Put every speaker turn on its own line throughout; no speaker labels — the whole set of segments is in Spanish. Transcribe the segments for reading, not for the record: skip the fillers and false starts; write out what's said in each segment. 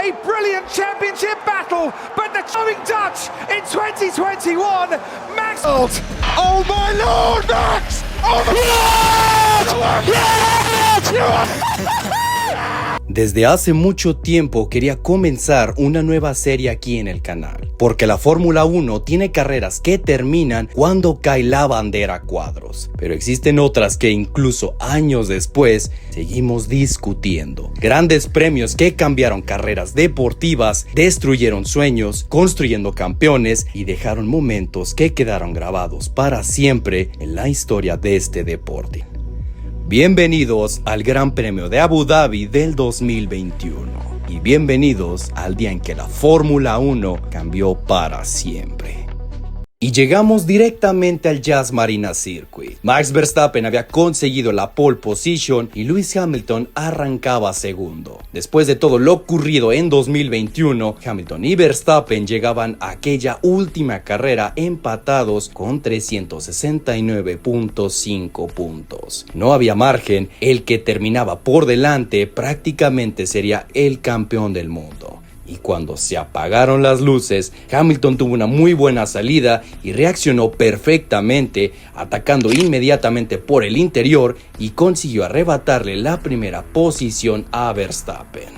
a brilliant championship battle, but the coming Dutch in 2021, Max.
Oh my Lord, Max! Oh my Lord! Yes!
Desde hace mucho tiempo quería comenzar una nueva serie aquí en el canal, porque la Fórmula 1 tiene carreras que terminan cuando cae la bandera a cuadros, pero existen otras que incluso años después seguimos discutiendo. Grandes premios que cambiaron carreras deportivas, destruyeron sueños, construyendo campeones y dejaron momentos que quedaron grabados para siempre en la historia de este deporte. Bienvenidos al Gran Premio de Abu Dhabi del 2021 y bienvenidos al día en que la Fórmula 1 cambió para siempre. Y llegamos directamente al Yas Marina Circuit. Max Verstappen había conseguido la pole position y Lewis Hamilton arrancaba segundo. Después de todo lo ocurrido en 2021, Hamilton y Verstappen llegaban a aquella última carrera empatados con 369.5 puntos. No había margen, el que terminaba por delante prácticamente sería el campeón del mundo. Y cuando se apagaron las luces, Hamilton tuvo una muy buena salida y reaccionó perfectamente, atacando inmediatamente por el interior y consiguió arrebatarle la primera posición a Verstappen.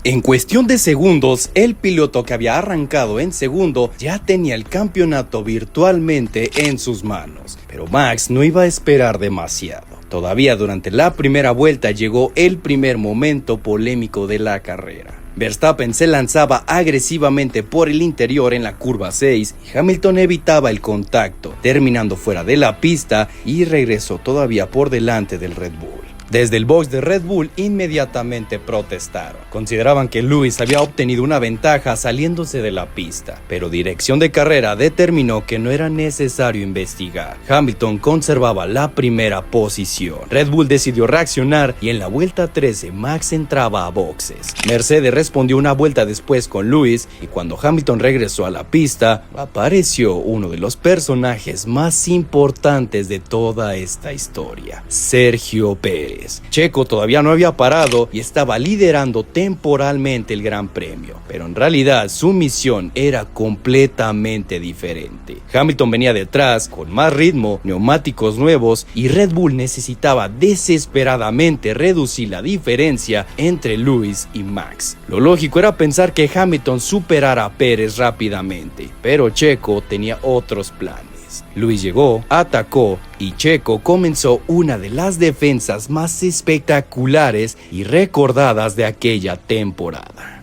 En cuestión de segundos, el piloto que había arrancado en segundo ya tenía el campeonato virtualmente en sus manos, pero Max no iba a esperar demasiado. Todavía durante la primera vuelta llegó el primer momento polémico de la carrera. Verstappen se lanzaba agresivamente por el interior en la curva 6 y Hamilton evitaba el contacto, terminando fuera de la pista y regresó todavía por delante del Red Bull. Desde el box de Red Bull inmediatamente protestaron. Consideraban que Lewis había obtenido una ventaja saliéndose de la pista, pero dirección de carrera determinó que no era necesario investigar. Hamilton conservaba la primera posición. Red Bull decidió reaccionar y en la vuelta 13 Max entraba a boxes. Mercedes respondió una vuelta después con Lewis y cuando Hamilton regresó a la pista, apareció uno de los personajes más importantes de toda esta historia, Sergio Pérez. Checo todavía no había parado y estaba liderando temporalmente el Gran Premio, pero en realidad su misión era completamente diferente. Hamilton venía detrás con más ritmo, neumáticos nuevos y Red Bull necesitaba desesperadamente reducir la diferencia entre Lewis y Max. Lo lógico era pensar que Hamilton superara a Pérez rápidamente, pero Checo tenía otros planes. Lewis llegó, atacó y Checo comenzó una de las defensas más espectaculares y recordadas de aquella temporada.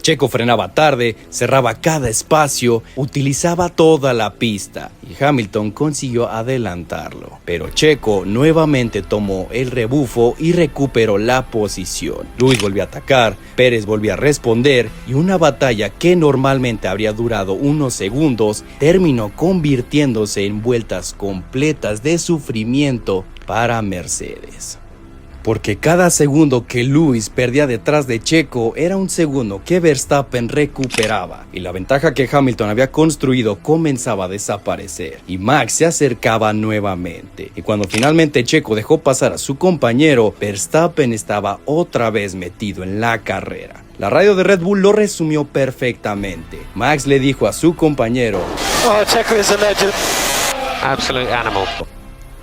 Checo frenaba tarde, cerraba cada espacio, utilizaba toda la pista y Hamilton consiguió adelantarlo. Pero Checo nuevamente tomó el rebufo y recuperó la posición. Lewis volvió a atacar, Pérez volvió a responder y una batalla que normalmente habría durado unos segundos terminó convirtiéndose en vueltas completas de sufrimiento para Mercedes. Porque cada segundo que Lewis perdía detrás de Checo era un segundo que Verstappen recuperaba y la ventaja que Hamilton había construido comenzaba a desaparecer y Max se acercaba nuevamente y cuando finalmente Checo dejó pasar a su compañero, Verstappen estaba otra vez metido en la carrera. La radio de Red Bull lo resumió perfectamente. Max le dijo a su compañero:
"Oh, Checo is a legend. Absolute animal."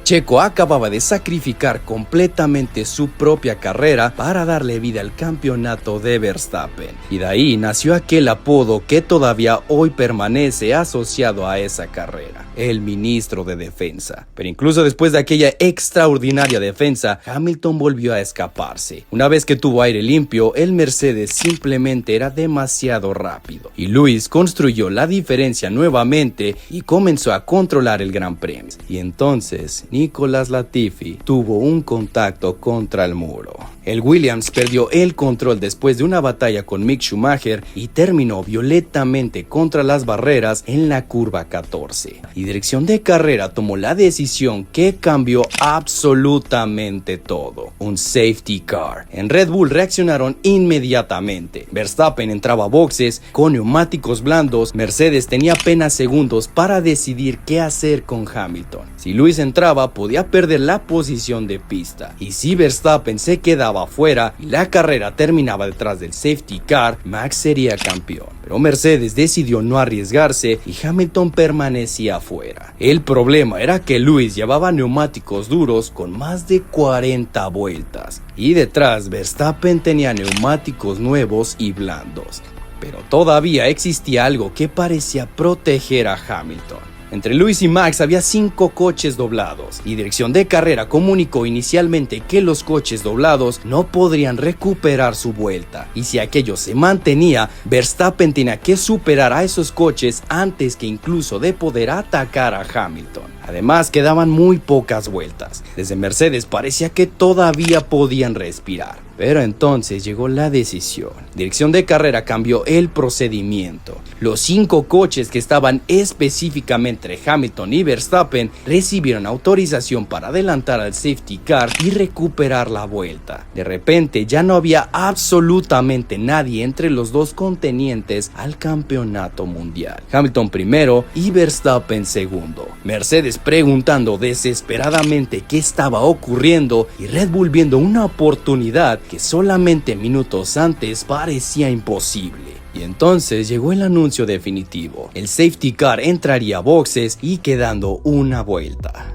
Checo acababa de sacrificar completamente su propia carrera para darle vida al campeonato de Verstappen. Y de ahí nació aquel apodo que todavía hoy permanece asociado a esa carrera, el ministro de defensa. Pero incluso después de aquella extraordinaria defensa, Hamilton volvió a escaparse. Una vez que tuvo aire limpio, el Mercedes simplemente era demasiado rápido. Y Lewis construyó la diferencia nuevamente y comenzó a controlar el Gran Premio. Y entonces Nicolas Latifi tuvo un contacto contra el muro. El Williams perdió el control después de una batalla con Mick Schumacher y terminó violentamente contra las barreras en la curva 14. Y dirección de carrera tomó la decisión que cambió absolutamente todo: un safety car. En Red Bull reaccionaron inmediatamente. Verstappen entraba a boxes con neumáticos blandos. Mercedes tenía apenas segundos para decidir qué hacer con Hamilton. Si Lewis entraba, podía perder la posición de pista. Y si Verstappen se quedaba fuera y la carrera terminaba detrás del safety car, Max sería campeón. Pero Mercedes decidió no arriesgarse y Hamilton permanecía fuera. El problema era que Lewis llevaba neumáticos duros con más de 40 vueltas. Y detrás Verstappen tenía neumáticos nuevos y blandos. Pero todavía existía algo que parecía proteger a Hamilton. Entre Lewis y Max había 5 coches doblados, y Dirección de Carrera comunicó inicialmente que los coches doblados no podrían recuperar su vuelta, y si aquello se mantenía, Verstappen tenía que superar a esos coches antes que incluso de poder atacar a Hamilton. Además, quedaban muy pocas vueltas. Desde Mercedes parecía que todavía podían respirar. Pero entonces llegó la decisión. Dirección de Carrera cambió el procedimiento. Los 5 coches que estaban específicamente entre Hamilton y Verstappen recibieron autorización para adelantar al safety car y recuperar la vuelta. De repente ya no había absolutamente nadie entre los dos contendientes al campeonato mundial. Hamilton primero y Verstappen segundo. Mercedes preguntando desesperadamente qué estaba ocurriendo y Red Bull viendo una oportunidad que solamente minutos antes parecía imposible. Y entonces llegó el anuncio definitivo. El safety car entraría a boxes y quedando una vuelta.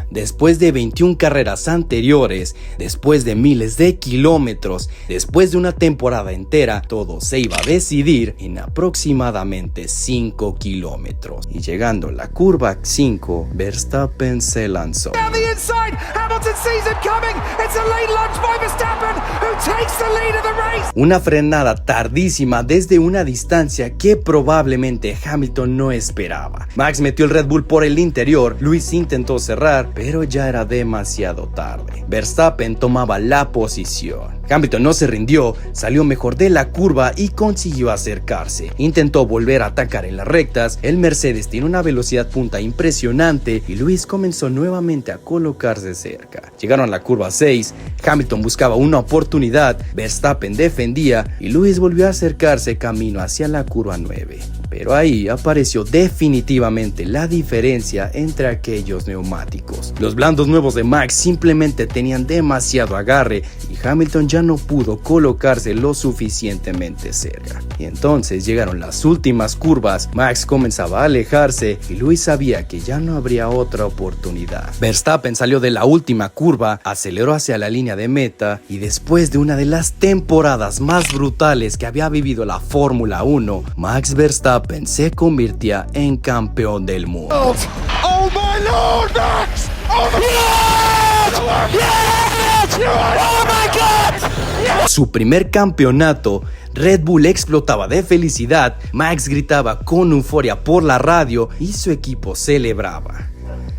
Después de 21 carreras anteriores, después de miles de kilómetros, después de una temporada entera, todo se iba a decidir en aproximadamente 5 kilómetros. Y llegando a la curva 5, Verstappen se lanzó.
Down the inside, Hamilton sees it coming. It's a late lunge by Verstappen, who takes the lead of the race.
Una frenada tardísima desde una distancia que probablemente Hamilton no esperaba. Max metió el Red Bull por el interior, Lewis intentó cerrar, pero ya era demasiado tarde. Verstappen tomaba la posición. Hamilton no se rindió, salió mejor de la curva y consiguió acercarse. Intentó volver a atacar en las rectas. El Mercedes tiene una velocidad punta impresionante y Lewis comenzó nuevamente a colocarse cerca. Llegaron a la curva 6, Hamilton buscaba una oportunidad, Verstappen defendía y Lewis volvió a acercarse camino hacia la curva 9. Pero ahí apareció definitivamente la diferencia entre aquellos neumáticos. Los blandos nuevos de Max simplemente tenían demasiado agarre y Hamilton ya no pudo colocarse lo suficientemente cerca. Y entonces llegaron las últimas curvas, Max comenzaba a alejarse y Lewis sabía que ya no habría otra oportunidad. Verstappen salió de la última curva, aceleró hacia la línea de meta y después de una de las temporadas más brutales que había vivido la Fórmula 1, Max Verstappen se convirtió en campeón del mundo.
Oh my Lord, Max! Oh my God! Yes! Oh my God!
Su primer campeonato, Red Bull explotaba de felicidad, Max gritaba con euforia por la radio y su equipo celebraba.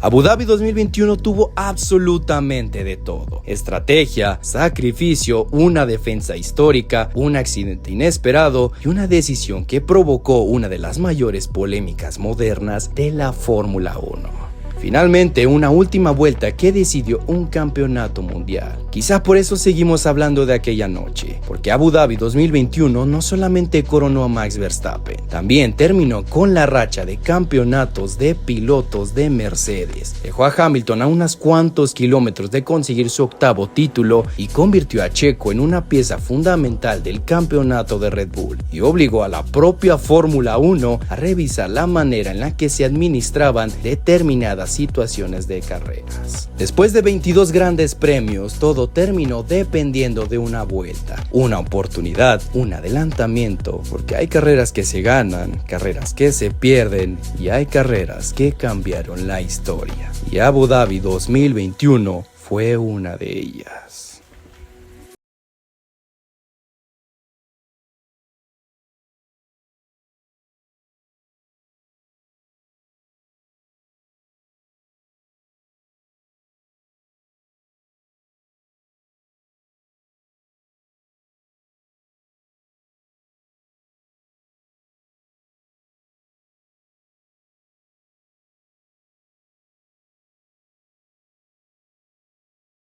Abu Dhabi 2021 tuvo absolutamente de todo: estrategia, sacrificio, una defensa histórica, un accidente inesperado y una decisión que provocó una de las mayores polémicas modernas de la Fórmula 1. Finalmente, una última vuelta que decidió un campeonato mundial. Quizá por eso seguimos hablando de aquella noche, porque Abu Dhabi 2021 no solamente coronó a Max Verstappen, también terminó con la racha de campeonatos de pilotos de Mercedes. Dejó a Hamilton a unos cuantos kilómetros de conseguir su 8º título y convirtió a Checo en una pieza fundamental del campeonato de Red Bull y obligó a la propia Fórmula 1 a revisar la manera en la que se administraban determinadas situaciones de carreras. Después de 22 grandes premios, todo terminó dependiendo de una vuelta, una oportunidad, un adelantamiento, porque hay carreras que se ganan, carreras que se pierden y hay carreras que cambiaron la historia. Y Abu Dhabi 2021 fue una de ellas.